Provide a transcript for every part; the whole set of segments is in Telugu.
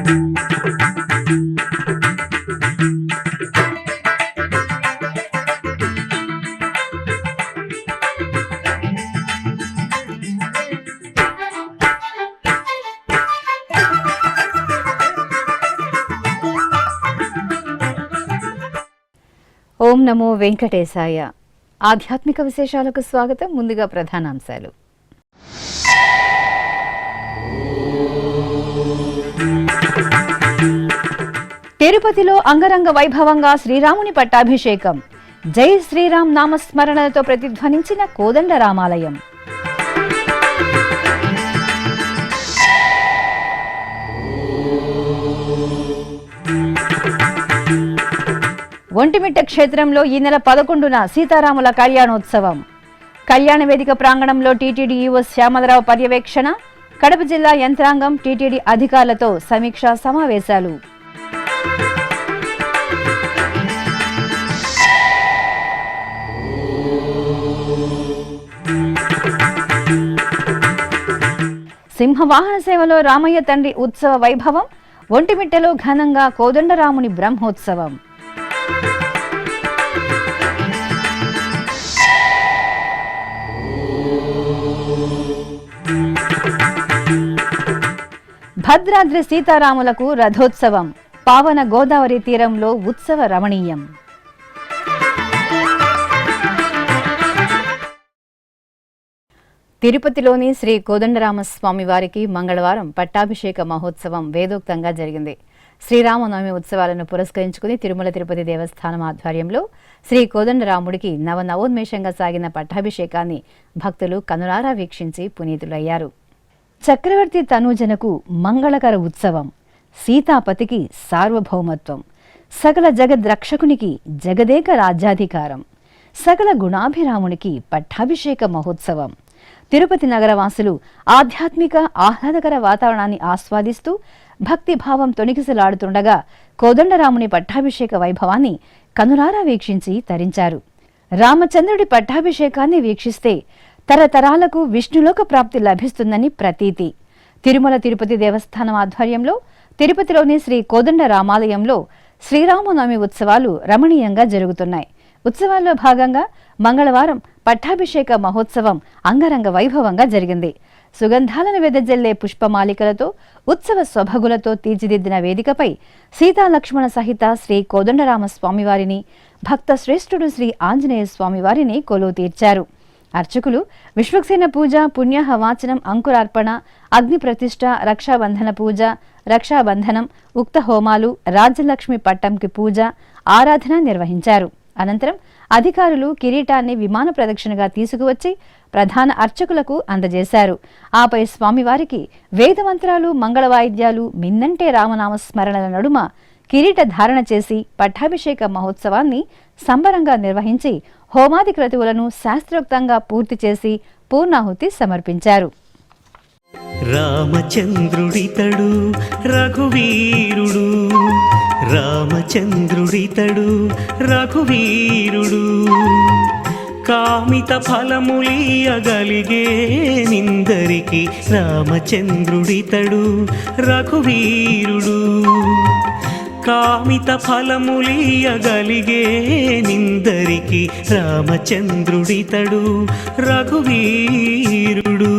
ఓం నమో వెంకటేశాయ. ఆధ్యాత్మిక విశేషాలకు స్వాగతం. ముందుగా ప్రధానాంశాలు. తిరుపతిలో అంగరంగ వైభవంగా శ్రీరాముని పట్టాభిషేకం. జై శ్రీరామ్ నామస్మరణలతో ప్రతిధ్వనించిన కోదండరామాలయం. ఒంటిమిట్ట క్షేత్రంలో ఈ నెల 11న సీతారాముల కళ్యాణోత్సవం. కళ్యాణ వేదిక ప్రాంగణంలో టీటీడీ ఈవో శ్యామలరావు పర్యవేక్షణ. కడప జిల్లా యంత్రాంగం, టీటీడీ అధికారులతో సమీక్షా సమావేశాలు. సింహవాహన సేవలో రామయ్య తండ్రి ఉత్సవ వైభవం. ఒంటిమిట్టలో ఘనంగా కోదండరాముని బ్రహ్మోత్సవం. భద్రాద్రి సీతారాములకు రథోత్సవం. పావన గోదావరి తీరంలో ఉత్సవ రమణీయం. తిరుపతిలోని శ్రీ కోదండరామస్వామి వారికి మంగళవారం పట్టాభిషేక మహోత్సవం వేదోక్తంగా జరిగింది. శ్రీరామనవమి ఉత్సవాలను పురస్కరించుకుని తిరుమల తిరుపతి దేవస్థానం ఆధ్వర్యంలో శ్రీ కోదండరాముడికి నవనవోన్మేషంగా సాగిన పట్టాభిషేకాన్ని భక్తులు కనులారా వీక్షించి పునీతులయ్యారు. చక్రవర్తి తనూజనకు మంగళకర ఉత్సవం. సీతాపతికి సార్వభౌమత్వం. సకల జగద్రక్షకునికి జగదేక రాజ్యాధికారం. సకల గుణాభిరామునికి పట్టాభిషేక మహోత్సవం. తిరుపతి నగరవాసులు ఆధ్యాత్మిక ఆహ్లాదకర వాతావరణాన్ని ఆస్వాదిస్తూ భక్తిభావం తొణికిసలాడుతుండగా కోదండరాముని పట్టాభిషేక వైభవాన్ని కనులారా వీక్షించి తరించారు. రామచంద్రుడి పట్టాభిషేకాన్ని వీక్షిస్తే తరతరాలకు విష్ణులోక ప్రాప్తి లభిస్తుందని ప్రతీతి. తిరుమల తిరుపతి దేవస్థానం ఆధ్వర్యంలో తిరుపతిలోని శ్రీ కోదండరామాలయంలో శ్రీరామనవమి ఉత్సవాలు రమణీయంగా జరుగుతున్నాయి. ఉత్సవాల్లో భాగంగా మంగళవారం పట్టాభిషేక మహోత్సవం అంగరంగ వైభవంగా జరిగింది. సుగంధాలను వెదజల్లే పుష్పమాలికలతో ఉత్సవ స్వభగులతో తీర్చిదిద్దిన వేదికపై సీతాలక్ష్మణ సహిత శ్రీ కోదండరామస్వామివారిని, భక్త శ్రేష్ఠుడు శ్రీ ఆంజనేయ స్వామివారిని కొలువు తీర్చారు. అర్చకులు విశ్వక్సేన పూజ, పుణ్యాహ వాచనం, అంకురార్పణ, అగ్ని ప్రతిష్ఠ, రక్షాబంధన పూజ, రక్షాబంధనం, ఉక్త హోమాలు, రాజ్యలక్ష్మి పట్టంకి పూజ, ఆరాధన నిర్వహించారు. అనంతరం అధికారులు కిరీటాన్ని విమాన ప్రదక్షిణగా తీసుకువచ్చి ప్రధాన అర్చకులకు అందజేశారు. ఆపై స్వామివారికి వేదమంత్రాలు, మంగళవాయిద్యాలు, మిన్నంటే రామనామస్మరణల నడుమ కిరీట ధారణ చేసి పట్టాభిషేక మహోత్సవాన్ని సంబరంగా నిర్వహించి హోమాది క్రతువులను శాస్త్రోక్తంగా పూర్తి చేసి పూర్ణాహుతి సమర్పించారు. రామచంద్రుడితడు రఘువీరుడు, రామచంద్రుడితడు రఘువీరుడు, కామిత ఫలములియగలిగే నిందరికి రామచంద్రుడితడు రఘువీరుడు, కామిత ఫలములియగలిగే నిందరికి రామచంద్రుడితడు రఘువీరుడు.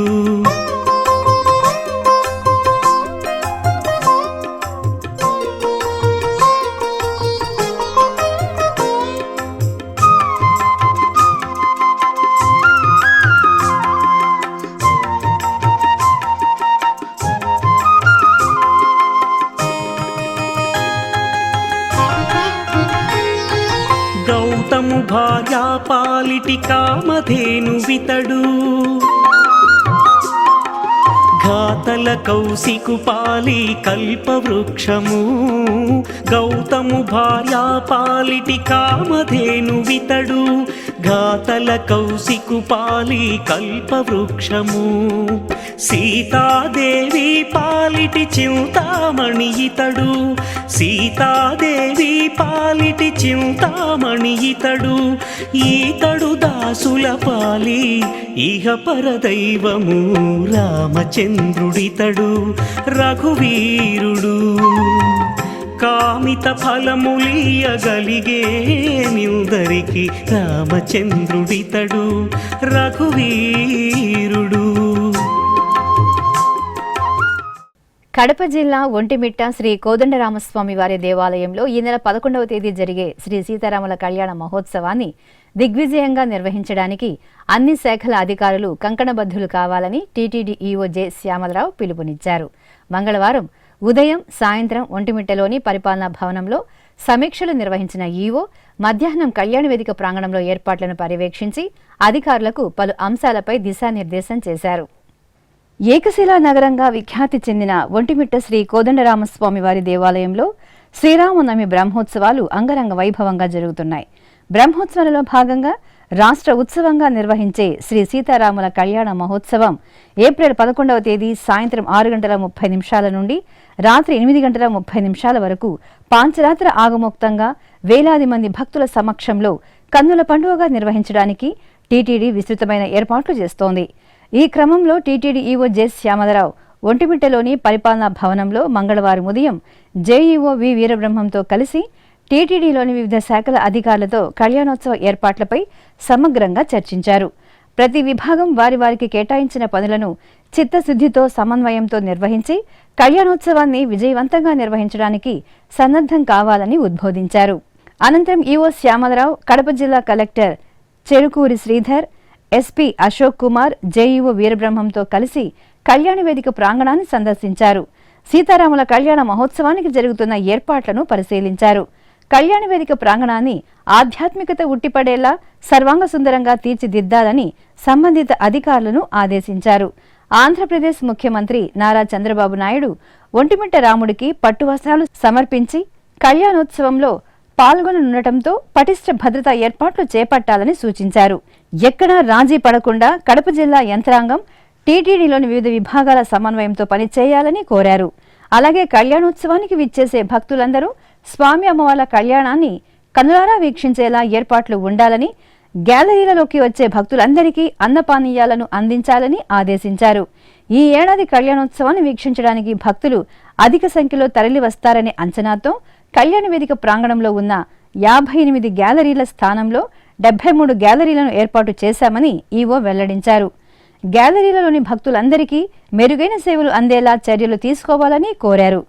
గౌతము భార్యా పాలిటి కామధేను వితడు, ఘాతల కౌశికు పాలి కల్పవృక్షము. గౌతము భార్యా పాలిటి కామధేను వితడు, ఘాతల కౌశికు పాలి కల్పవృక్షము. సీతాదేవి పాలిటి చింతామణి ఇతడు, సీతాదేవి పాలిటి చింతామణి ఇతడు, ఈతడు దాసుల పాలి ఇహ పరదైవము రామచంద్రుడితడు రఘువీరుడు. కామిత ఫలములియగలిగే నిందరికి రామచంద్రుడితడు రఘువీరుడు. కడప జిల్లా ఒంటిమిట్ట శ్రీ కోదండరామస్వామి వారి దేవాలయంలో ఈ నెల 11వ తేదీ జరిగే శ్రీ సీతారాముల కళ్యాణ మహోత్సవాన్ని దిగ్విజయంగా నిర్వహించడానికి అన్ని శాఖల అధికారులు కంకణబద్ధులు కావాలని టీటీడీ ఈవో జె శ్యామలరావు పిలుపునిచ్చారు. మంగళవారం ఉదయం సాయంత్రం ఒంటిమిట్టలోని పరిపాలనా భవనంలో సమీక్షలు నిర్వహించిన ఈవో మధ్యాహ్నం కళ్యాణ వేదిక ప్రాంగణంలో ఏర్పాట్లను పర్యవేక్షించి అధికారులకు పలు అంశాలపై దిశానిర్దేశం చేశారు. ఏకశిలా నగరంగా విఖ్యాతి చెందిన ఒంటిమిట్ట శ్రీ కోదండరామస్వామి వారి దేవాలయంలో శ్రీరామనవమి బ్రహ్మోత్సవాలు అంగరంగ వైభవంగా జరుగుతున్నాయి. బ్రహ్మోత్సవాలలో భాగంగా రాష్ట్ర ఉత్సవంగా నిర్వహించే శ్రీ సీతారాముల కళ్యాణ మహోత్సవం ఏప్రిల్ 11వ తేదీ సాయంత్రం 6:30 నుండి రాత్రి 8:30 వరకు పాంచరాత్ర ఆగమోక్తంగా వేలాది మంది భక్తుల సమక్షంలో కన్నుల పండుగగా నిర్వహించడానికి టీటీడీ విస్తృతమైన ఏర్పాట్లు చేస్తోంది. ఈ క్రమంలో టీటీడీ ఈవో జె శ్యామలరావు ఒంటిమిట్టలోని పరిపాలనా భవనంలో మంగళవారం ఉదయం జేఈఓ వి వీరబ్రహ్మంతో కలిసి టీటీడీలోని వివిధ శాఖల అధికారులతో కళ్యాణోత్సవ ఏర్పాట్లపై సమగ్రంగా చర్చించారు. ప్రతి విభాగం వారికి కేటాయించిన పనులను చిత్తశుద్ధితో సమన్వయంతో నిర్వహించి కళ్యాణోత్సవాన్ని విజయవంతంగా నిర్వహించడానికి సన్నద్ధం కావాలని ఉద్బోధించారు. అనంతరం ఈవో శ్యామలరావు కడప జిల్లా collector Cherukuri Sridhar, SP Ashok Kumar, JEO వీరబ్రహ్మంతో కలిసి కళ్యాణ వేదిక ప్రాంగణాన్ని సందర్శించారు. సీతారాముల కళ్యాణ మహోత్సవానికి జరుగుతున్న ఏర్పాట్లను పరిశీలించారు. కళ్యాణ వేదిక ప్రాంగణాన్ని ఆధ్యాత్మికత ఉట్టిపడేలా సర్వాంగ సుందరంగా తీర్చిదిద్దాలని సంబంధిత అధికారులను ఆదేశించారు. ఆంధ్రప్రదేశ్ ముఖ్యమంత్రి నారా చంద్రబాబు నాయుడు ఒంటిమిట్ట రాముడికి పట్టు వస్త్రాలు సమర్పించి కళ్యాణోత్సవంలో పాల్గొననుండటంతో పటిష్ట భద్రతా ఏర్పాట్లు చేపట్టాలని సూచించారు. ఎక్కడా రాజీ పడకుండా కడప జిల్లా యంత్రాంగం టీటీడీలోని వివిధ విభాగాల సమన్వయంతో పనిచేయాలని కోరారు. అలాగే కళ్యాణోత్సవానికి విచ్చేసే భక్తులందరూ స్వామి అమ్మవార్ల కళ్యాణాన్ని కనులారా వీక్షించేలా ఏర్పాట్లు ఉండాలని, గ్యాలరీలలోకి వచ్చే భక్తులందరికీ అన్నపానీయాలను అందించాలని ఆదేశించారు. ఈ ఏడాది కళ్యాణోత్సవాన్ని వీక్షించడానికి భక్తులు అధిక సంఖ్యలో తరలి వస్తారనే అంచనాతో కళ్యాణ వేదిక ప్రాంగణంలో ఉన్న 58 గ్యాలరీల స్థానంలో 73 గ్యాలరీలను ఏర్పాటు చేశామని ఈవో వెల్లడించారు. గ్యాలరీలలోని భక్తులందరికీ మెరుగైన సేవలు అందేలా చర్యలు తీసుకోవాలని కోరారు.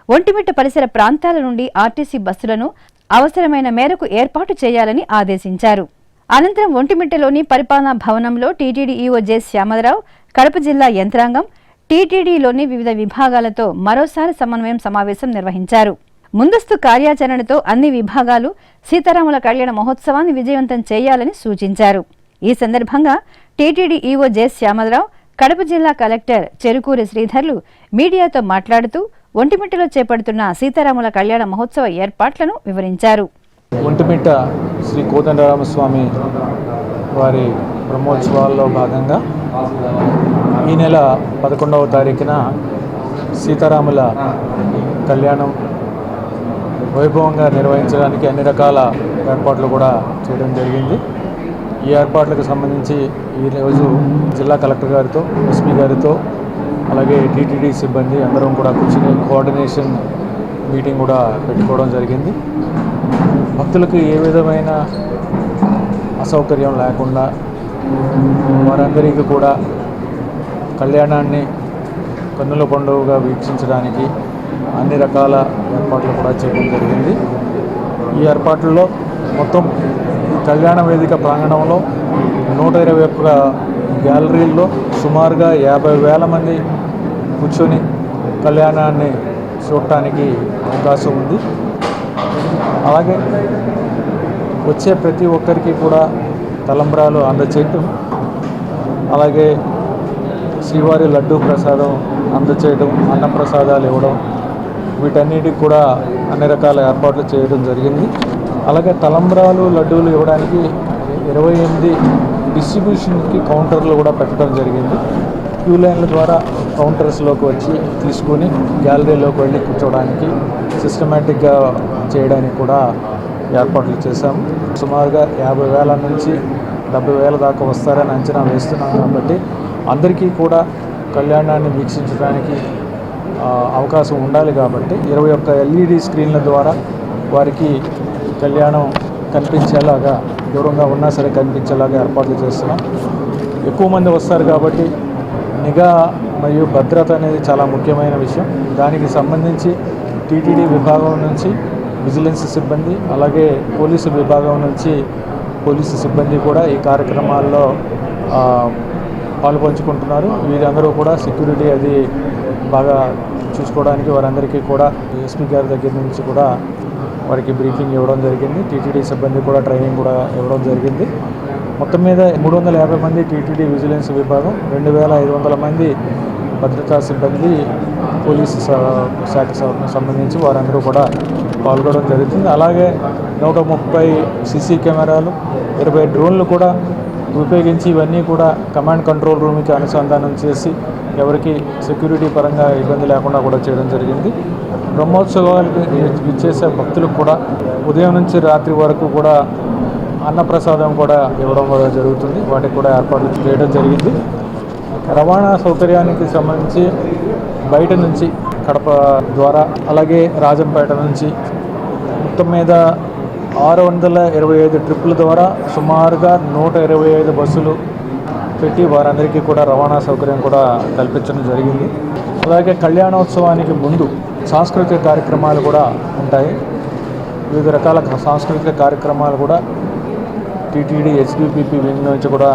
ఒంటిమిట్ట పరిసర ప్రాంతాల నుండి ఆర్టీసీ బస్సులను అవసరమైన మేరకు ఏర్పాటు చేయాలని ఆదేశించారు. అనంతరం ఒంటిమిట్టలోని పరిపాలనా భవనంలో టీటీడీ ఈవో జె శ్యామలరావు, కడప జిల్లా యంత్రాంగం, టీటీడీలోని వివిధ విభాగాలతో మరోసారి సమన్వయం సమావేశం నిర్వహించారు. ముందస్తు కార్యాచరణతో అన్ని విభాగాలు సీతారాముల కళ్యాణ మహోత్సవాన్ని విజయవంతం చేయాలని సూచించారు. ఈ సందర్భంగా టీటీడీ ఈవో జె శ్యామలరావు, కడప జిల్లా కలెక్టర్ చెరుకూరి శ్రీధర్లు మీడియాతో మాట్లాడుతూ ఒంటిమిట్టలో చేపడుతున్న సీతారాముల కళ్యాణ మహోత్సవ ఏర్పాట్లను వివరించారు. ఒంటిమిట్ట శ్రీ కోదండరామస్వామి వారి బ్రహ్మోత్సవాల్లో భాగంగా ఈ నెల 11వ తారీఖున సీతారాముల కళ్యాణం వైభవంగా నిర్వహించడానికి అన్ని రకాల ఏర్పాట్లు కూడా చేయడం జరిగింది. ఈ ఏర్పాట్లకు సంబంధించి ఈరోజు జిల్లా కలెక్టర్ గారితో, ఎస్పీ గారితో, అలాగే టీటీడీ సిబ్బంది అందరం కూడా కూర్చుని కోఆర్డినేషన్ మీటింగ్ కూడా పెట్టుకోవడం జరిగింది. భక్తులకు ఏ విధమైన అసౌకర్యం లేకుండా వారందరికీ కూడా కళ్యాణాన్ని కన్నుల పండుగగా వీక్షించడానికి అన్ని రకాల ఏర్పాట్లు కూడా చేయడం జరిగింది. ఈ ఏర్పాట్లలో మొత్తం కళ్యాణ వేదిక ప్రాంగణంలో 121 గ్యాలరీల్లో సుమారుగా 50,000 మంది కూర్చొని కళ్యాణాన్ని చూడటానికి అవకాశం ఉంది. అలాగే వచ్చే ప్రతి ఒక్కరికి కూడా తలంబ్రాలు అందచేయటం, అలాగే శ్రీవారి లడ్డూ ప్రసాదం అందచేయడం, అన్నప్రసాదాలు ఇవ్వడం, వీటన్నిటికి కూడా అన్ని రకాల ఏర్పాట్లు చేయడం జరిగింది. అలాగే తలంబ్రాలు, లడ్డూలు ఇవ్వడానికి 28 డిస్ట్రిబ్యూషన్కి కౌంటర్లు కూడా పెట్టడం జరిగింది. క్యూ లైన్ల ద్వారా కౌంటర్స్లోకి వచ్చి తీసుకొని గ్యాలరీలోకి వెళ్ళి కూర్చోవడానికి సిస్టమేటిక్గా చేయడానికి కూడా ఏర్పాట్లు చేశాము. సుమారుగా 50,000 నుంచి 70,000 దాకా వస్తారని అంచనా వేస్తున్నాం. కాబట్టి అందరికీ కూడా కళ్యాణాన్ని వీక్షించడానికి అవకాశం ఉండాలి. కాబట్టి 21 LED స్క్రీన్ల ద్వారా వారికి కళ్యాణం కనిపించేలాగా, దూరంగా ఉన్నా సరే కనిపించేలాగా ఏర్పాట్లు చేస్తున్నాం. ఎక్కువ మంది వస్తారు కాబట్టి నిఘా మరియు భద్రత అనేది చాలా ముఖ్యమైన విషయం. దానికి సంబంధించి టీటీడీ విభాగం నుంచి విజిలెన్స్ సిబ్బంది, అలాగే పోలీసు విభాగం నుంచి పోలీసు సిబ్బంది కూడా ఈ కార్యక్రమాల్లో పాల్పంచుకుంటున్నారు. వీరందరూ కూడా సెక్యూరిటీ అది బాగా చూసుకోవడానికి వారందరికీ కూడా ఎస్పీ గారి దగ్గర నుంచి కూడా వారికి బ్రీఫింగ్ ఇవ్వడం జరిగింది. టీటీడీ సిబ్బంది కూడా ట్రైనింగ్ కూడా ఇవ్వడం జరిగింది. మొత్తం మీద 350 మంది టీటీడీ విజిలెన్స్ విభాగం, 2,500 మంది భద్రతా సిబ్బంది, పోలీసు శాఖకు సంబంధించి వారందరూ కూడా పాల్గొనడం జరుగుతుంది. అలాగే 130 సీసీ కెమెరాలు, 20 డ్రోన్లు కూడా ఉపయోగించి ఇవన్నీ కూడా కమాండ్ కంట్రోల్ రూమ్కి అనుసంధానం చేసి ఎవరికి సెక్యూరిటీ పరంగా ఇబ్బంది లేకుండా కూడా చేయడం జరిగింది. బ్రహ్మోత్సవాలకు విచ్చేసే భక్తులకు కూడా ఉదయం నుంచి రాత్రి వరకు కూడా అన్నప్రసాదం కూడా ఇవ్వడం కూడా జరుగుతుంది. వాటికి కూడా ఏర్పాట్లు చేయడం జరిగింది. రవాణా సౌకర్యానికి సంబంధించి బయట నుంచి కడప ద్వారా, అలాగే రాజంపేట నుంచి మొత్తం మీద 625 ట్రిప్పుల ద్వారా సుమారుగా 125 బస్సులు పెట్టి వారందరికీ కూడా రవాణా సౌకర్యం కూడా కల్పించడం జరిగింది. అలాగే కళ్యాణోత్సవానికి ముందు సాంస్కృతిక కార్యక్రమాలు కూడా ఉంటాయి. వివిధ రకాల సాంస్కృతిక కార్యక్రమాలు కూడా టీటీడీ హెచ్డిపిపి వింగ్ నుంచి కూడా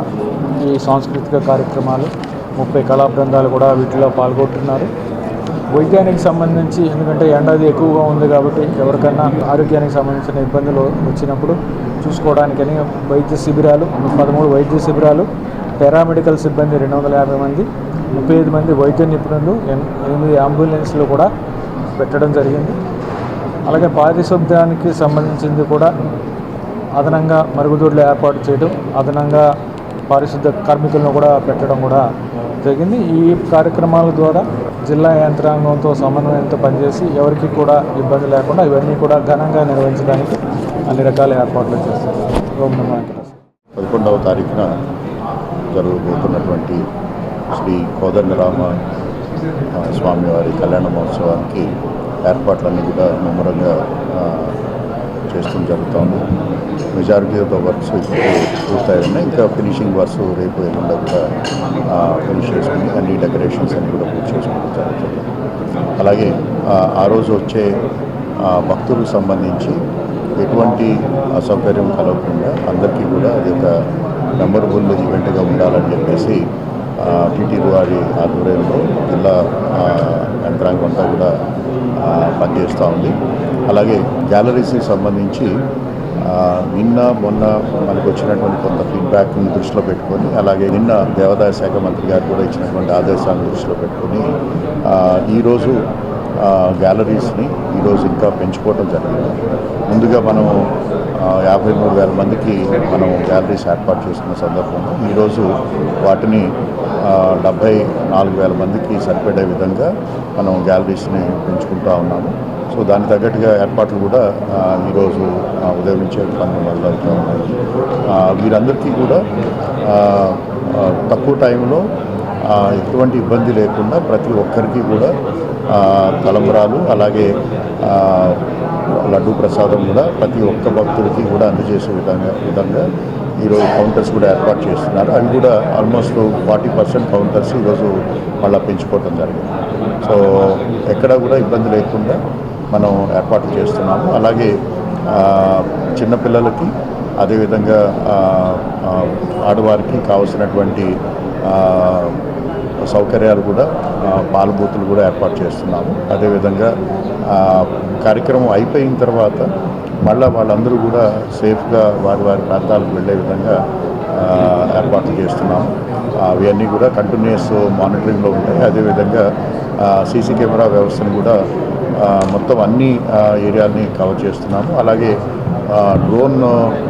ఈ సాంస్కృతిక కార్యక్రమాలు 30 కళా బృందాలు కూడా వీటిలో పాల్గొంటున్నారు. వైద్యానికి సంబంధించి, ఎందుకంటే ఎండది ఎక్కువగా ఉంది కాబట్టి ఎవరికైనా ఆరోగ్యానికి సంబంధించిన ఇబ్బందులు వచ్చినప్పుడు చూసుకోవడానికని వైద్య శిబిరాలు, 13 వైద్య శిబిరాలు, పారామెడికల్ సిబ్బంది 250 మంది, 35 మంది వైద్య నిపుణులు, 8 అంబులెన్స్లు కూడా పెట్టడం జరిగింది. అలాగే పారిశుద్ధ్యానికి సంబంధించింది కూడా అదనంగా మరుగుదొడ్లు ఏర్పాటు చేయడం, అదనంగా పారిశుద్ధ్య కార్మికులను కూడా పెట్టడం కూడా జరిగింది. ఈ కార్యక్రమాల ద్వారా జిల్లా యంత్రాంగంతో సమన్వయంతో పనిచేసి ఎవరికి కూడా ఇబ్బంది లేకుండా ఇవన్నీ కూడా ఘనంగా నిర్వహించడానికి అన్ని రకాల ఏర్పాట్లు చేస్తారు. 11వ తారీఖున జరగబోతున్నటువంటి శ్రీ కోదండరామ స్వామివారి కళ్యాణ మహోత్సవానికి ఏర్పాట్లన్నీ కూడా ముమ్మరంగా చేస్తూ జరుగుతుంది. మెజారిటీ ఆఫ్ ద వర్క్స్ ఇప్పుడు పూర్తయ్యాయి. ఇంకా ఫినిషింగ్ వర్క్స్ రేపు ఎల్లుండా కూడా ఫినిష్ చేసుకుని అన్ని డెకరేషన్స్ అన్ని కూడా పూర్తి చేసుకుంటూ జరుగుతుంది. అలాగే ఆ రోజు వచ్చే భక్తులకు సంబంధించి ఎటువంటి అసౌకర్యం కలగకుండా అందరికీ కూడా అది ఒక మెమరబుల్ ఈవెంట్గా ఉండాలని చెప్పేసి టీటీడీ వారి ఆధ్వర్యంలో జిల్లా యంత్రాంగం అంతా కూడా పనిచేస్తూ ఉంది. అలాగే గ్యాలరీస్కి సంబంధించి నిన్న మొన్న మనకు వచ్చినటువంటి కొంత ఫీడ్బ్యాక్ని దృష్టిలో పెట్టుకొని, అలాగే నిన్న దేవాదాయ శాఖ మంత్రి గారు కూడా ఇచ్చినటువంటి ఆదేశాలను దృష్టిలో పెట్టుకొని ఈరోజు గ్యాలరీస్ని ఈరోజు ఇంకా పెంచుకోవడం జరిగింది. ముందుగా మనం 53,000 మందికి మనం గ్యాలరీస్ ఏర్పాటు చేసుకున్న సందర్భంలో ఈరోజు వాటిని 74,000 మందికి సరిపడే విధంగా మనం గ్యాలరీస్ని పెంచుకుంటూ ఉన్నాము. సో దానికి తగ్గట్టుగా ఏర్పాట్లు కూడా ఈరోజు ఉదయం నుంచే పనులు మొదలవుతూ ఉన్నాయి. వీరందరికీ కూడా తక్కువ టైంలో ఎటువంటి ఇబ్బంది లేకుండా ప్రతి ఒక్కరికి కూడా తలంబ్రాలు, అలాగే లడ్డూ ప్రసాదం కూడా ప్రతి ఒక్క భక్తుడికి కూడా అందజేసే విధంగా ఈరోజు కౌంటర్స్ కూడా ఏర్పాటు చేస్తున్నారు. అవి కూడా ఆల్మోస్ట్ 40% కౌంటర్స్ ఈరోజు మళ్ళీ పెంచుకోవటం జరిగింది. సో ఎక్కడ కూడా ఇబ్బంది లేకుండా మనం ఏర్పాట్లు చేస్తున్నాము. అలాగే చిన్నపిల్లలకి, అదేవిధంగా ఆడవారికి కావలసినటువంటి సౌకర్యాలు కూడా, పాల బూతులు కూడా ఏర్పాటు చేస్తున్నాము. అదేవిధంగా కార్యక్రమం అయిపోయిన తర్వాత మళ్ళీ వాళ్ళందరూ కూడా సేఫ్గా వారి వారి ప్రాంతాలకు వెళ్ళే విధంగా ఏర్పాట్లు చేస్తున్నాము. అవన్నీ కూడా కంటిన్యూస్ మానిటరింగ్లో ఉంటాయి. అదేవిధంగా సీసీ కెమెరా వ్యవస్థను కూడా మొత్తం అన్ని ఏరియాలని కవర్ చేస్తున్నాము. అలాగే డ్రోన్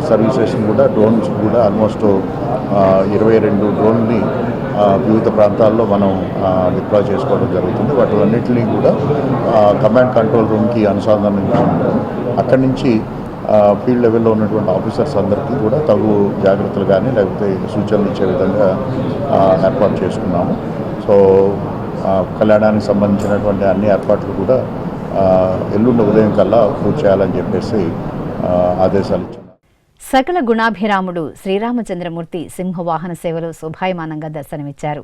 సర్వీసెస్ని కూడా, డ్రోన్స్ కూడా ఆల్మోస్ట్ 22 డ్రోన్ని వివిధ ప్రాంతాల్లో మనం డిప్లాయ్ చేసుకోవడం జరుగుతుంది. వాటిలన్నింటినీ కూడా కమాండ్ కంట్రోల్ రూమ్కి అనుసంధానించుకుంటాం. అక్కడి నుంచి ఫీల్డ్ లెవెల్లో ఉన్నటువంటి ఆఫీసర్స్ అందరికీ కూడా తగు జాగ్రత్తలు కానీ లేకపోతే సూచనలు ఇచ్చే విధంగా ఏర్పాటు చేసుకున్నాము. సో కళ్యాణానికి సంబంధించినటువంటి అన్ని ఏర్పాట్లు కూడా ఎల్లుండి ఉదయం కల్లా పూర్తి చేయాలని చెప్పేసి ఆదేశాలు ఇచ్చారు. సకల గుణాభిరాముడు శ్రీరామచంద్రమూర్తి సింహవాహన సేవలో శోభాయమానంగా దర్శనమిచ్చారు.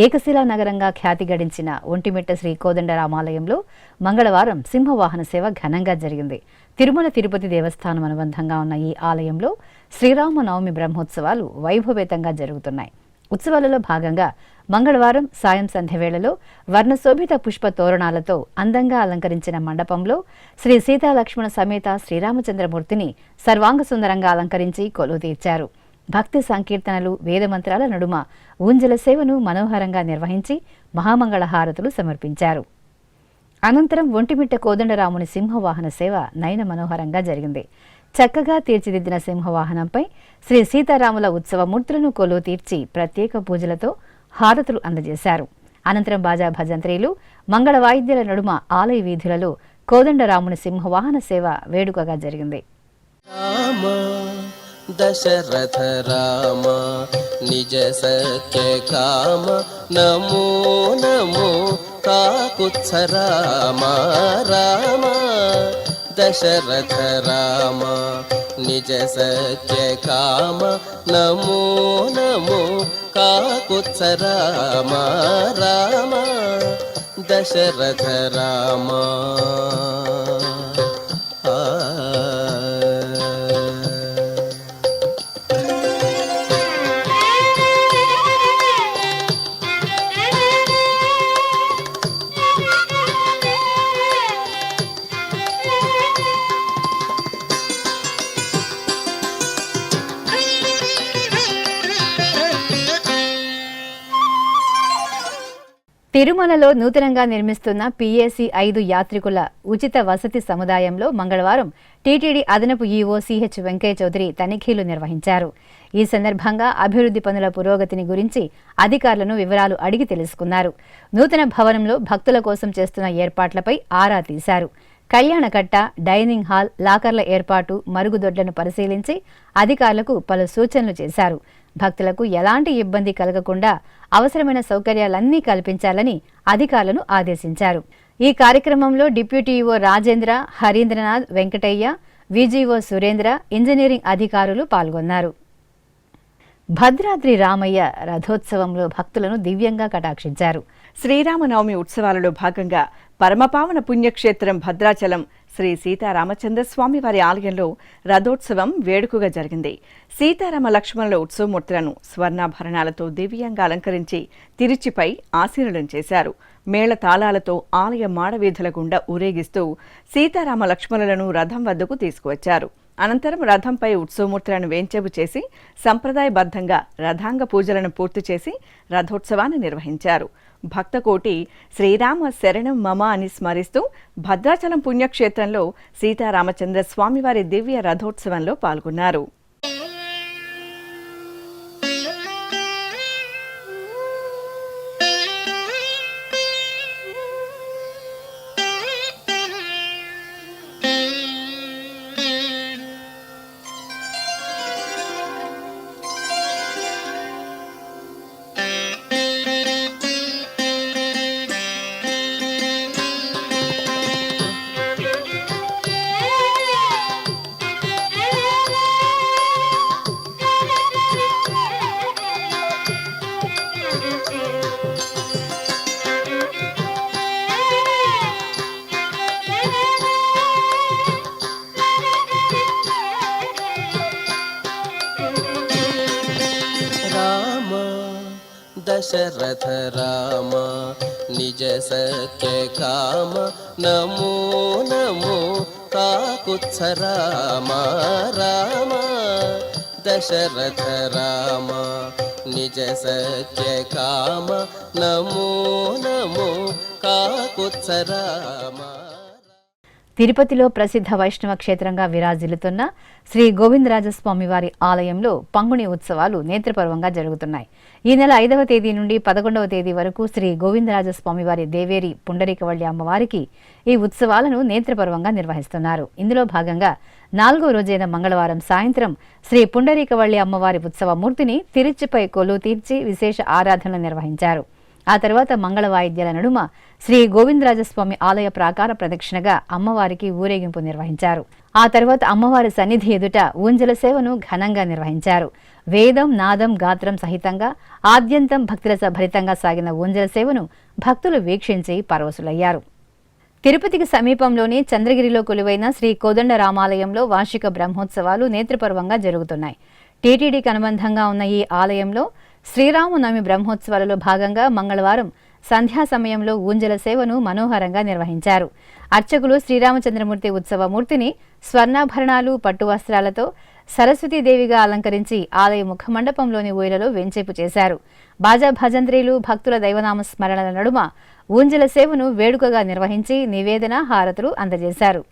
ఏకశిలా నగరంగా ఖ్యాతి గడించిన ఒంటిమిట్ట శ్రీ కోదండరామాలయంలో మంగళవారం సింహవాహన సేవ ఘనంగా జరిగింది. తిరుమల తిరుపతి దేవస్థానం అనుబంధంగా ఉన్న ఈ ఆలయంలో శ్రీరామనవమి బ్రహ్మోత్సవాలు వైభవేతంగా జరుగుతున్నాయి. ఉత్సవాలలో భాగంగా మంగళవారం సాయం సంధ్య వేళలో వర్ణశోభిత పుష్ప తోరణాలతో అందంగా అలంకరించిన మండపంలో శ్రీ సీతాలక్ష్మణ సమేత శ్రీరామచంద్రమూర్తిని సర్వాంగ సుందరంగా అలంకరించి కొలువు తీర్చారు. భక్తి సంకీర్తనలు, వేదమంత్రాల నడుమ ఊంజల సేవను మనోహరంగా నిర్వహించి మహామంగళహారతులు సమర్పించారు. అనంతరం ఒంటిమిట్ట కోదండరాముని సింహవాహన సేవ నయన మనోహరంగా జరిగింది. చక్కగా తీర్చిదిద్దిన సింహవాహనంపై శ్రీ సీతారాముల ఉత్సవ మూర్తులను కొలువు తీర్చి ప్రత్యేక పూజలతో హారతులు అందజేశారు. అనంతరం బాజా భజంత్రీలు, మంగళ వాయిద్యాల నడుమ ఆలయ వీధులలో కోదండరాముని సింహవాహన సేవ వేడుకగా జరిగింది. రామ దశరథ రామ నిజ సత్య కామ నమో నమో కాకుత్స రామ రామ దశరథ రామ నిజ సత్య కామ నమో నమో కాకుత్స రామ రామ దశరథ రామ. తిరుమలలో నూతనంగా నిర్మిస్తున్న PAC 5 యాత్రికుల ఉచిత వసతి సముదాయంలో మంగళవారం టీటీడీ అదనపు ఈవో CH వెంకయ్య చౌదరి తనిఖీలు నిర్వహించారు. ఈ సందర్భంగా అభివృద్ధి పనుల పురోగతిని గురించి అధికారులను వివరాలు అడిగి తెలుసుకున్నారు. నూతన భవనంలో భక్తుల కోసం చేస్తున్న ఏర్పాట్లపై ఆరా తీశారు. కళ్యాణకట్ట, డైనింగ్ హాల్, లాకర్ల ఏర్పాటు, మరుగుదొడ్లను పరిశీలించి అధికారులకు పలు సూచనలు చేశారు. భక్తులకు ఎలాంటి ఇబ్బంది కలగకుండా అవసరమైన సౌకర్యాలన్నీ కల్పించాలని అధికారులను ఆదేశించారు. ఈ కార్యక్రమంలో deputy EO Rajendra, Harindranath, Venkataiah, VGO Surendra, engineering అధికారులు పాల్గొన్నారు. భద్రాద్రి రామయ్య రథోత్సవంలో భక్తులను దివ్యంగా కటాక్షించారు. శ్రీరామనవమి ఉత్సవాలలో భాగంగా పరమపావన పుణ్యక్షేత్రం భద్రాచలం శ్రీ సీతారామచంద్ర స్వామి వారి ఆలయంలో రథోత్సవం వేడుకగా జరిగింది. సీతారామ లక్ష్మణుల ఉత్సవమూర్తులను స్వర్ణాభరణాలతో దివ్యంగా అలంకరించి తిరుచిపై ఆశీనులను చేశారు. మేళ తాళాలతో ఆలయ మాడవీధుల గుండా ఊరేగిస్తూ సీతారామ లక్ష్మణులను రథం వద్దకు తీసుకువచ్చారు. అనంతరం రథంపై ఉత్సవమూర్తులను వేంచేపు చేసి సంప్రదాయబద్ధంగా రథాంగ పూజలను పూర్తి చేసి రథోత్సవాన్ని నిర్వహించారు. భక్తకోటి శ్రీరామ శరణం మమ అని స్మరిస్తూ భద్రాచలం పుణ్యక్షేత్రంలో సీతారామచంద్ర స్వామివారి దివ్య రథోత్సవంలో పాల్గొన్నారు. दशरथ राम निज सत्य काम नमो नमो काकुत्स राम राम दशरथ राम निज सत्य काम नमो नमो काकुत्स राम. తిరుపతిలో ప్రసిద్ధ వైష్ణవ క్షేత్రంగా విరాజిల్లుతున్న శ్రీ గోవిందరాజస్వామి వారి ఆలయంలో పంగుని ఉత్సవాలు నేత్రపర్వంగా జరుగుతున్నాయి. ఈ నెల 5వ తేదీ నుండి 11వ తేదీ వరకు శ్రీ గోవిందరాజస్వామి వారి దేవేరి పుండరీకవల్లి అమ్మవారికి ఈ ఉత్సవాలను నేత్రపర్వంగా నిర్వహిస్తున్నారు. ఇందులో భాగంగా 4వ రోజైన మంగళవారం సాయంత్రం శ్రీ పుండరీకవల్లి అమ్మవారి ఉత్సవ మూర్తిని తిరుచిపై కొలువు తీర్చి విశేష ఆరాధనలు నిర్వహించారు. ఆ తర్వాత మంగళ వాయిద్యాల నడుమ శ్రీ గోవిందరాజస్వామి ఆలయ ప్రాకార ప్రదక్షిణగా అమ్మవారికి ఊరేగింపు నిర్వహించారు. ఆ తర్వాత అమ్మవారి సన్నిధి ఎదుట ఊంజల సేవను ఘనంగా నిర్వహించారు. వేదం, నాదం, గాత్రం సహితంగా ఆద్యంతం భక్తిరస భరితంగా సాగిన ఊంజల సేవను భక్తులు వీక్షించి పరవశులయ్యారు. తిరుపతికి సమీపంలోని చంద్రగిరిలో కొలువైన శ్రీ కోదండరామాలయంలో వార్షిక బ్రహ్మోత్సవాలు నేత్రపర్వంగా జరుగుతున్నాయి. టీటీడీకి అనుబంధంగా ఉన్న ఈ ఆలయంలో శ్రీరామనవమి బ్రహ్మోత్సవాలలో భాగంగా మంగళవారం సంధ్యా సమయంలో ఊంజల సేవను మనోహరంగా నిర్వహించారు. అర్చకులు శ్రీరామచంద్రమూర్తి ఉత్సవ మూర్తిని స్వర్ణాభరణాలు, పట్టు వస్త్రాలతో సరస్వతీదేవిగా అలంకరించి ఆలయ ముఖమండపంలోని ఊయలలో వెంచేపు చేశారు. బాజా భజంత్రీలు, భక్తుల దైవనామ స్మరణల నడుమ ఊంజల సేవను వేడుకగా నిర్వహించి నివేదన, హారతులు అందజేశారు.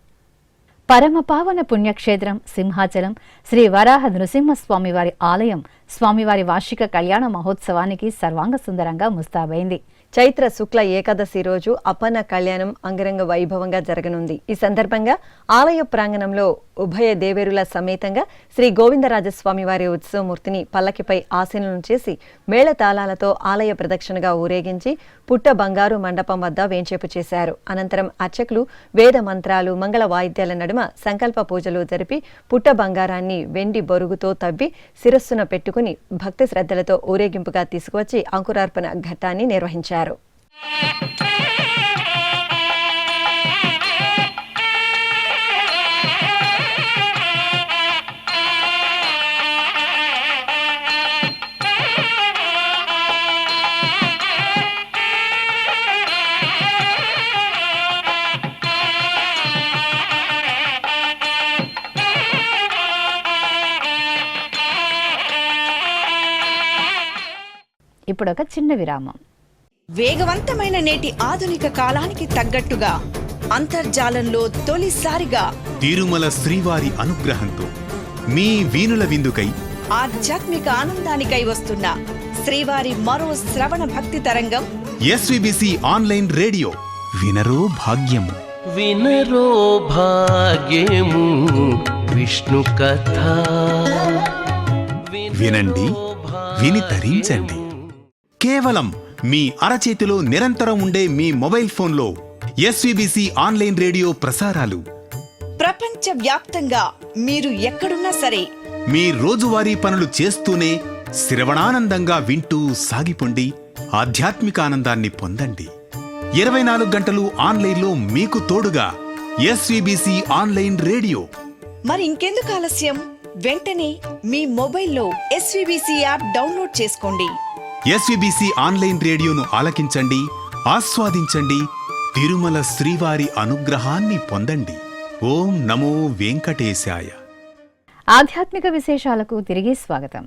పరమపావన పుణ్యక్షేత్రం సింహాచలం శ్రీ వరాహ నృసింహస్వామివారి ఆలయం స్వామివారి వార్షిక కళ్యాణ మహోత్సవానికి సర్వాంగ సుందరంగా ముస్తాబైంది. చైత్ర శుక్ల ఏకాదశి రోజు అపన్న కళ్యాణం అంగరంగ వైభవంగా జరగనుంది. ఈ సందర్భంగా ఆలయ ప్రాంగణంలో ఉభయ దేవేరుల సమేతంగా శ్రీ గోవిందరాజస్వామి వారి ఉత్సవమూర్తిని పల్లకిపై ఆసీనులను చేసి మేళతాళాలతో ఆలయ ప్రదక్షిణగా ఊరేగించి పుట్ట బంగారు మండపం వద్ద వేంచేపు చేశారు. అనంతరం అర్చకులు వేద మంత్రాలు, మంగళ వాయిద్యాల నడుమ సంకల్ప పూజలు జరిపి పుట్ట బంగారాన్ని వెండి బొరుగుతో తవ్వి శిరస్సున పెట్టుకుని భక్తి శ్రద్ధలతో ఊరేగింపుగా తీసుకువచ్చి అంకురార్పణ ఘట్టాన్ని నిర్వహించారు. ఇప్పుడొక చిన్న విరామం. వేగవంతమైన నేటి ఆధునిక కాలానికి తగ్గట్టుగా అంతర్జాలంలో తొలిసారిగా తిరుమల శ్రీవారి అనుగ్రహంతో మీ వీణుల విందుకై ఆధ్యాత్మిక ఆనందానికై వస్తున్న శ్రీవారి మరో శ్రవణ భక్తి తరంగం ఎస్విబిసి ఆన్లైన్ రేడియో వినరో భాగ్యము. వినరో భాగ్యము విష్ణు కథ. వినండి, విని తరించండి. కేవలం మీ అరచేతిలో నిరంతరం ఉండే మీ మొబైల్ ఫోన్లో ఎస్విబిసి ఆన్లైన్ రేడియో ప్రసారాలు ప్రపంచ వ్యాప్తంగా మీరు ఎక్కడున్నా సరే మీ రోజువారీ పనులు చేస్తూనే శ్రవణానందంగా వింటూ సాగిపోండి. ఆధ్యాత్మిక ఆనందాన్ని పొందండి. 24 గంటలు ఆన్లైన్లో మీకు తోడుగా ఎస్విబిసి ఆన్లైన్ రేడియో. మరి ఇంకెందుకు ఆలస్యం? వెంటనే మీ మొబైల్లో ఎస్విబిసి యాప్ డౌన్లోడ్ చేసుకోండి. ఎస్విబిసి ఆన్లైన్ రేడియోను ఆలకించండి, ఆస్వాదించండి. తిరుమల శ్రీవారి అనుగ్రహాన్ని పొందండి. ఓం నమో వెంకటేశాయ. ఆధ్యాత్మిక విశేషాలకు తిరిగి స్వాగతం.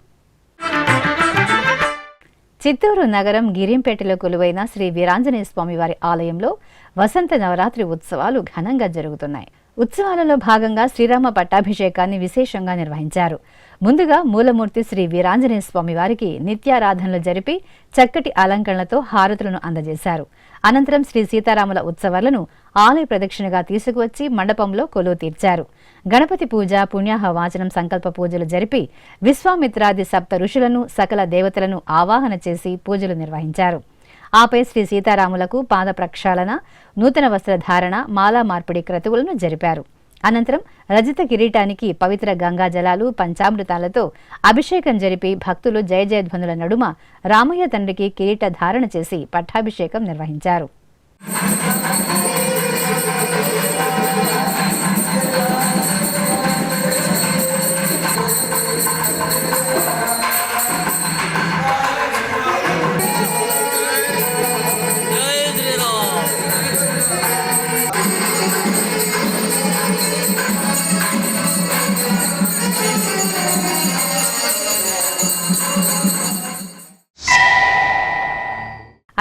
చిత్తూరు నగరం గిరింపేటలో కొలువైన శ్రీ వీరాంజనేయ స్వామి వారి ఆలయంలో వసంత నవరాత్రి ఉత్సవాలు ఘనంగా జరుగుతున్నాయి. ఉత్సవాలలో భాగంగా శ్రీరామ పట్టాభిషేకాన్ని విశేషంగా నిర్వహించారు. ముందుగా మూలమూర్తి శ్రీ వీరాంజనేయ స్వామి వారికి నిత్యారాధనలు జరిపి చక్కటి అలంకరణలతో హారతులను అందజేశారు. అనంతరం శ్రీ సీతారాముల ఉత్సవాలను ఆలయ ప్రదక్షిణగా తీసుకువచ్చి మండపంలో కొలువు తీర్చారు. గణపతి పూజ, పుణ్యాహ వాచనం, సంకల్ప పూజలు జరిపి విశ్వామిత్రాది సప్త ఋషులను, సకల దేవతలను ఆవాహన చేసి పూజలు నిర్వహించారు. ఆపై శ్రీ సీతారాములకు పాద ప్రక్షాళన, నూతన వస్త్రధారణ, మాలా మార్పిడి క్రతువులను జరిపారు. అనంతరం రజిత కిరీటానికి పవిత్ర గంగా జలాలు, పంచామృతాలతో అభిషేకం జరిపి భక్తులు జయ జయధ్వనుల నడుమ రామయ్య తండ్రికి కిరీట ధారణ చేసి పట్టాభిషేకం నిర్వహించారు.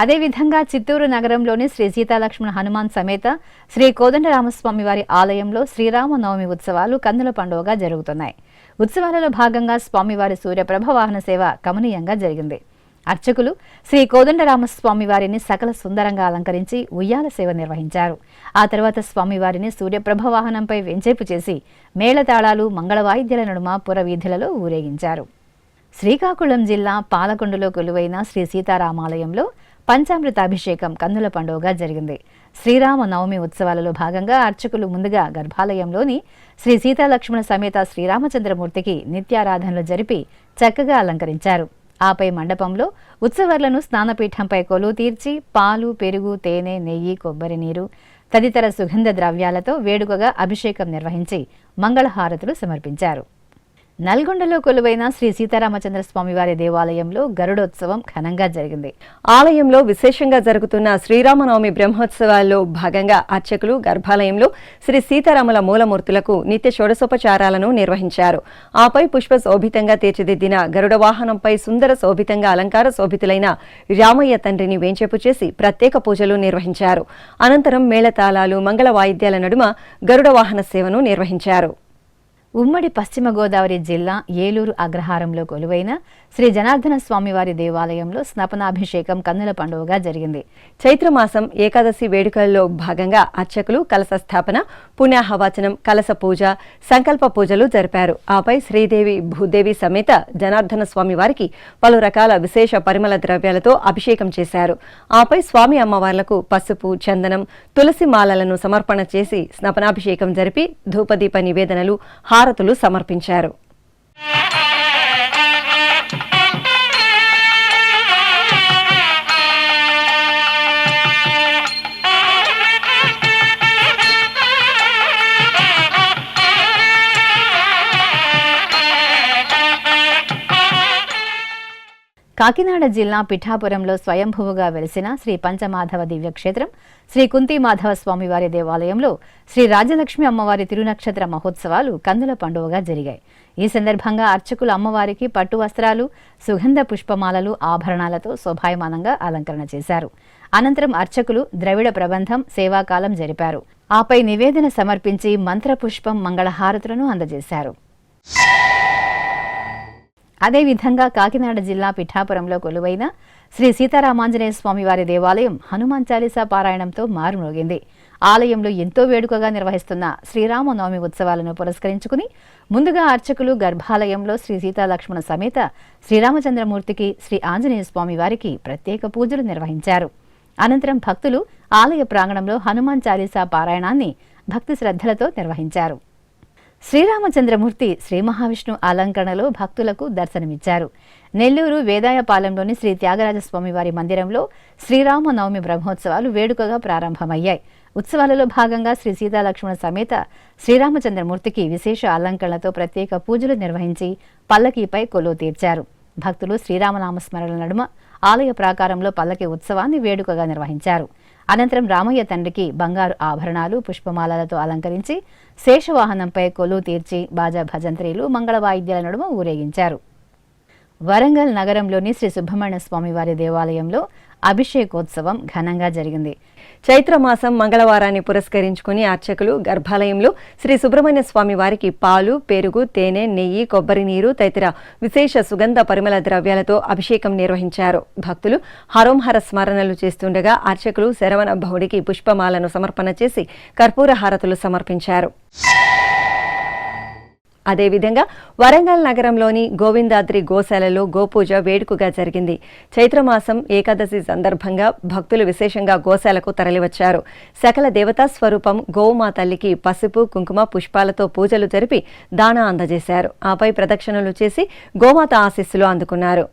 అదేవిధంగా చిత్తూరు నగరంలోని శ్రీ సీతాలక్ష్మణ హనుమాన్ సమేత శ్రీ కోదండరామస్వామి వారి ఆలయంలో శ్రీరామనవమి ఉత్సవాలు కన్నుల పండుగగా జరుగుతున్నాయి. ఉత్సవాలలో భాగంగా స్వామివారి సూర్యప్రభ వాహన సేవ కమనీయంగా జరిగింది. అర్చకులు శ్రీ కోదండరామస్వామి వారిని సకల సుందరంగా అలంకరించి ఉయ్యాల సేవ నిర్వహించారు. ఆ తర్వాత స్వామివారిని సూర్యప్రభ వాహనంపై వెంచేపు చేసి మేళతాళాలు మంగళవాయిద్యాల నడుమ పురవీధులలో ఊరేగించారు. శ్రీకాకుళం జిల్లా పాలకొండలో కొలువైన శ్రీ సీతారామాలయంలో పంచామృతాభిషేకం కన్నుల పండుగగా జరిగింది. శ్రీరామ నవమి ఉత్సవాలలో భాగంగా అర్చకులు ముందుగా గర్భాలయంలోని శ్రీ సీతాలక్ష్మణ సమేత శ్రీరామచంద్రమూర్తికి నిత్యారాధనలు జరిపి చక్కగా అలంకరించారు. ఆపై మండపంలో ఉత్సవాలను స్నానపీఠంపై కొలువు తీర్చి పాలు, పెరుగు, తేనె, నెయ్యి, కొబ్బరి నీరు తదితర సుగంధ ద్రవ్యాలతో వేడుకగా అభిషేకం నిర్వహించి మంగళహారతులు సమర్పించారు. నల్గొండలో కొలువైన శ్రీ సీతారామచంద్ర స్వామివారి దేవాలయంలో గరుడోత్సవం ఘనంగా జరిగింది. ఆలయంలో విశేషంగా జరుగుతున్న శ్రీరామనవమి బ్రహ్మోత్సవాల్లో భాగంగా అర్చకులు గర్భాలయంలో శ్రీ సీతారాముల మూలమూర్తులకు నిత్య షోడశోపచారాలను నిర్వహించారు. ఆపై పుష్ప శోభితంగా తీర్చిదిద్దిన గరుడ వాహనంపై సుందర శోభితంగా అలంకార శోభితులైన రామయ్య తండ్రిని వేంచేపు చేసి ప్రత్యేక పూజలు నిర్వహించారు. అనంతరం మేళతాళాలు, మంగళ వాయిద్యాల నడుమ గరుడ వాహన సేవను నిర్వహించారు. ఉమ్మడి పశ్చిమ గోదావరి జిల్లా ఏలూరు అగ్రహారంలో కొలువైన శ్రీ జనార్దన స్వామివారి దేవాలయంలో స్నపనాభిషేకం కన్నుల పండుగగా జరిగింది. చైత్రమాసం ఏకాదశి వేడుకల్లో భాగంగా అర్చకులు కలశ స్థాపన, పుణ్యాహవాచనం, కలశ పూజ, సంకల్ప పూజలు జరిపారు. ఆపై శ్రీదేవి, భూదేవి సమేత జనార్దన స్వామి వారికి పలు రకాల విశేష పరిమళ ద్రవ్యాలతో అభిషేకం చేశారు. ఆపై స్వామి అమ్మవార్లకు పసుపు, చందనం, తులసి మాలలను సమర్పణ చేసి స్నపనాభిషేకం జరిపి ధూపదీప నివేదనలు, హారతులు సమర్పించారు. కాకినాడ జిల్లా పిఠాపురంలో స్వయంభువుగా వెలిసిన శ్రీ పంచమాధవ దివ్యక్షేత్రం శ్రీ కుంతిమాధవ స్వామివారి దేవాలయంలో శ్రీ రాజలక్ష్మి అమ్మవారి తిరునక్షత్ర మహోత్సవాలు కన్నుల పండుగగా జరిగాయి. ఈ సందర్భంగా అర్చకులు అమ్మవారికి పట్టు వస్త్రాలు, సుగంధ పుష్పమాలలు, ఆభరణాలతో శోభాయమానంగా అలంకరణ చేశారు. అనంతరం అర్చకులు ద్రవిడ ప్రబంధం, సేవాకాలం జరిపారు. ఆపై నివేదన సమర్పించి మంత్రపుష్పం, మంగళహారతులను అందజేశారు. అదేవిధంగా కాకినాడ జిల్లా పిఠాపురంలో కొలువైన శ్రీ సీతారామాంజనేయ స్వామివారి దేవాలయం హనుమాన్ చాలీసా పారాయణంతో మారుమోగింది. ఆలయంలో ఎంతో వేడుకగా నిర్వహిస్తున్న శ్రీరామనవమి ఉత్సవాలను పురస్కరించుకుని ముందుగా అర్చకులు గర్భాలయంలో శ్రీ సీతాలక్ష్మణ సమేత శ్రీరామచంద్రమూర్తికి, శ్రీ ఆంజనేయ స్వామి వారికి ప్రత్యేక పూజలు నిర్వహించారు. అనంతరం భక్తులు ఆలయ ప్రాంగణంలో హనుమాన్ చాలీసా పారాయణాన్ని భక్తి శ్రద్ధలతో నిర్వహించారు. శ్రీరామచంద్రమూర్తి శ్రీ మహావిష్ణు అలంకరణలో భక్తులకు దర్శనమిచ్చారు. నెల్లూరు వేదాయపాలెంలోని శ్రీ త్యాగరాజస్వామి వారి మందిరంలో శ్రీరామనవమి బ్రహ్మోత్సవాలు వేడుకగా ప్రారంభమయ్యాయి. ఉత్సవాలలో భాగంగా శ్రీ సీతాలక్ష్మణ సమేత శ్రీరామచంద్రమూర్తికి విశేష అలంకరణలతో ప్రత్యేక పూజలు నిర్వహించి పల్లకీపై కొలువు తీర్చారు. భక్తులు శ్రీరామనామస్మరణ నడుమ ఆలయ ప్రాకారంలో పల్లకి ఉత్సవాన్ని వేడుకగా నిర్వహించారు. అనంతరం రామయ్య తండ్రికి బంగారు ఆభరణాలు, పుష్పమాలలతో అలంకరించి శేషవాహనంపై కొలువు తీర్చి బాజా భజంత్రీలు, మంగళ వాయిద్యాల నడుమ ఊరేగించారు. వరంగల్ నగరంలోని శ్రీ సుబ్రహ్మణ్య స్వామి వారి దేవాలయంలో అభిషేకోత్సవం ఘనంగా జరిగింది. చైత్రమాసం మంగళవారాన్ని పురస్కరించుకుని అర్చకులు గర్భాలయంలో శ్రీ సుబ్రహ్మణ్య స్వామి వారికి పాలు, పెరుగు, తేనె, నెయ్యి, కొబ్బరి నీరు తదితర విశేష సుగంధ పరిమళ ద్రవ్యాలతో అభిషేకం నిర్వహించారు. భక్తులు హరోంహర స్మరణలు చేస్తుండగా అర్చకులు శరవణ భవుడికి పుష్పమాలను సమర్పణ చేసి కర్పూర హారతులు సమర్పించారు. అదేవిధంగా వరంగల్ నగరంలోని గోవిందాద్రి గోశాలలో గోపూజ వేడుకగా జరిగింది. చైత్రమాసం ఏకాదశి సందర్భంగా భక్తులు విశేషంగా గోశాలకు తరలివచ్చారు. సకల దేవతా స్వరూపం గోవుమా తల్లికి పసుపు, కుంకుమ, పుష్పాలతో పూజలు జరిపి దానా అందజేశారు. ఆపై ప్రదక్షిణలు చేసి గోమాత ఆశీస్సులు అందుకున్నారు.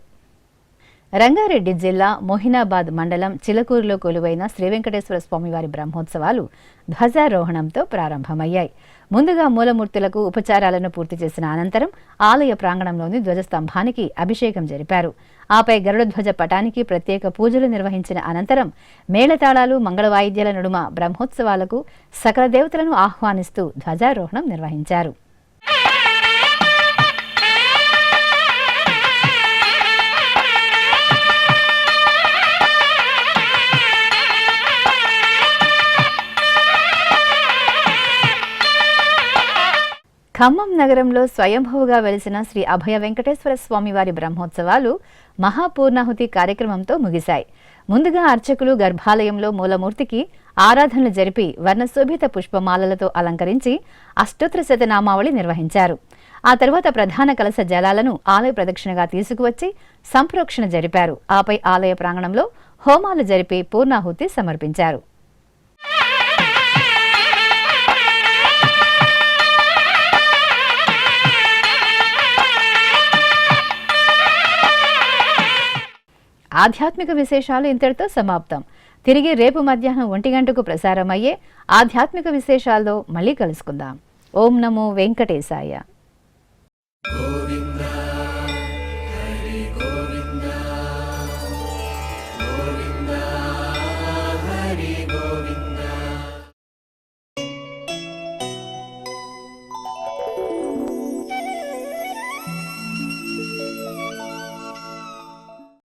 రంగారెడ్డి జిల్లా మొహినాబాద్ మండలం చిలకూరులో కొలువైన శ్రీ వెంకటేశ్వర స్వామివారి బ్రహ్మోత్సవాలు ధ్వజారోహణంతో ప్రారంభమయ్యాయి. ముందుగా మూలమూర్తులకు ఉపచారాలను పూర్తి చేసిన అనంతరం ఆలయ ప్రాంగణంలోని ధ్వజస్తంభానికి అభిషేకం జరిపారు. ఆపై గరుడధ్వజ పటానికి ప్రత్యేక పూజలు నిర్వహించిన అనంతరం మేళతాళాలు, మంగళవాయిద్యాల నడుమ బ్రహ్మోత్సవాలకు సకల దేవతలను ఆహ్వానిస్తూ ధ్వజారోహణం నిర్వహించారు. ఖమ్మం నగరంలో స్వయంభువుగా వెలిసిన శ్రీ అభయ వెంకటేశ్వర స్వామివారి బ్రహ్మోత్సవాలు మహాపూర్ణాహుతి కార్యక్రమంతో ముగిశాయి. ముందుగా అర్చకులు గర్భాలయంలో మూలమూర్తికి ఆరాధనలు జరిపి వర్ణశోభిత పుష్పమాలలతో అలంకరించి అష్టోత్తర శతనామావళి నిర్వహించారు. ఆ తర్వాత ప్రధాన కలశ జలాలను ఆలయ ప్రదక్షిణగా తీసుకువచ్చి సంప్రోక్షణ జరిపారు. ఆపై ఆలయ ప్రాంగణంలో హోమాలు జరిపి పూర్ణాహుతి సమర్పించారు. ఆధ్యాత్మిక విశేషాలు ఇంతటితో సమాప్తం. తిరిగి రేపు మధ్యాహ్నం 1 గంటకు ప్రసారమయ్యే ఆధ్యాత్మిక విశేషాల్లో మళ్ళీ కలుసుకుందాం. ఓం నమో వెంకటేశాయ.